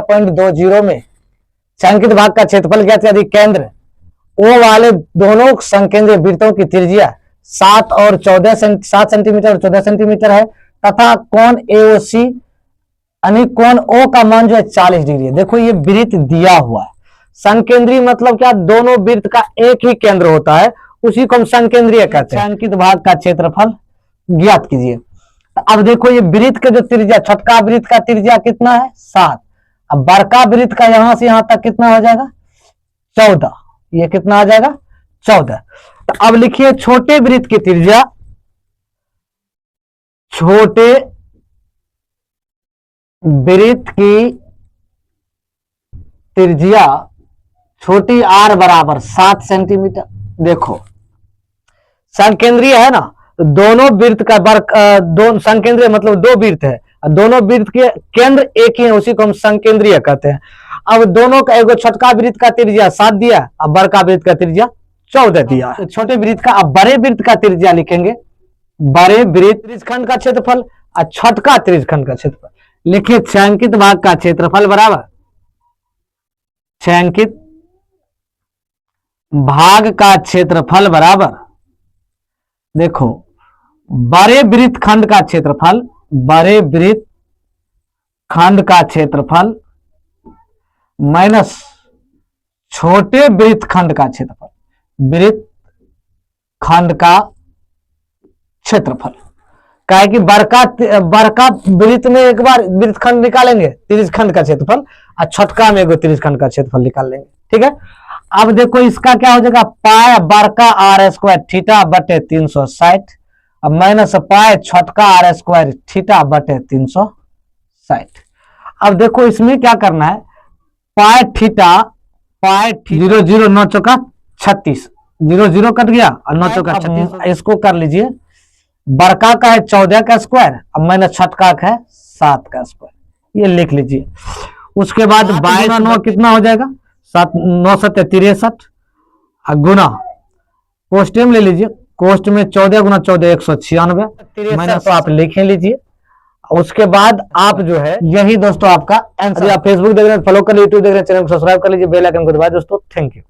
15.20 में छायांकित भाग का क्षेत्रफल ज्ञात यदि केंद्र ओ वाले दोनों संकेंद्रीय वृत्तों की त्रिज्या 7 सेंटीमीटर और 14 सेंटीमीटर है तथा कोण एओसी यानी कोण ओ का मान जो है 40 डिग्री है। देखो ये वृत्त दिया हुआ है, संकेंद्रीय मतलब क्या, दोनों वृत्त का एक ही केंद्र होता है, उसी को हम संकेंद्रीय कहते हैं। छायांकित भाग का क्षेत्रफल ज्ञात कीजिए। अब देखो ये वृत्त का जो त्रिज्या, छोटका वृत्त का त्रिज्या कितना है 7, अब बड़का वृत्त का यहां से यहां तक कितना हो जाएगा 14, ये कितना आ जाएगा 14। तो अब लिखिए छोटे वृत्त की त्रिज्या, छोटे वृत्त की त्रिज्या छोटी आर बराबर 7 सेंटीमीटर। देखो संकेंद्रीय है ना, तो दोनों वृत्त का दोनों संकेंद्रीय मतलब दो वृत्त है, दोनों वृत्त के केंद्र एक ही है, उसी को हम संकेंद्रीय कहते हैं। अब दोनों का एगो छोटका वृत्त का त्रिज्या 7 दिया, अब बड़का वृत्त का त्रिज्या 14 दिया। तो छोटे वृत्त का, अब बड़े वृत्त का त्रिज्या लिखेंगे, बड़े वृत्त त्रिज्यखंड का क्षेत्रफल और छोटका त्रिज्यखंड का क्षेत्रफल। लिखिए छायांकित भाग का क्षेत्रफल बराबर छायांकित भाग का क्षेत्रफल बराबर, देखो बड़े वृत्त खंड का क्षेत्रफल, बड़े वृत्त खंड का क्षेत्रफल माइनस छोटे वृत्त खंड का क्षेत्रफल, वृत्त खंड का क्षेत्रफल। क्या है कि बड़का वृत्त में एक बार वृत्त खंड निकालेंगे त्रिज्यखंड का क्षेत्रफल, और छोटका में एक त्रिज्यखंड का क्षेत्रफल निकाल लेंगे, ठीक है। अब देखो इसका क्या हो जाएगा, पाई बड़का आर स्क्वायर थीटा बटे 360, अब माइनस पाई छोटका आर स्क्वायर थीटा बटे 360। अब देखो इसमें क्या करना है, पाई थीटा 0 0 9 चौका 36, 0 0 कट गया और 9 चौका 36। इसको कर लीजिए, बड़का का है 14 का स्क्वायर, अब माइनस छोटका का है 7 का स्क्वायर, ये लिख लीजिए। उसके बाद 22 9 कितना हो जाएगा 7 9 7 63, गुना कोष्ट में ले लीजिए, कोष्ट में 14 गुना 14 196 माइनस, तो आप लिख लीजिए। उसके बाद आप जो है यही दोस्तों आपका आंसर। आप फेसबुक देख रहे हैं फॉलो कर लीजिए, यूट्यूब देख रहे हैं चैनल को सब्सक्राइब कर लीजिए, बेल आइकन को दबाइए दोस्तों। Thank you.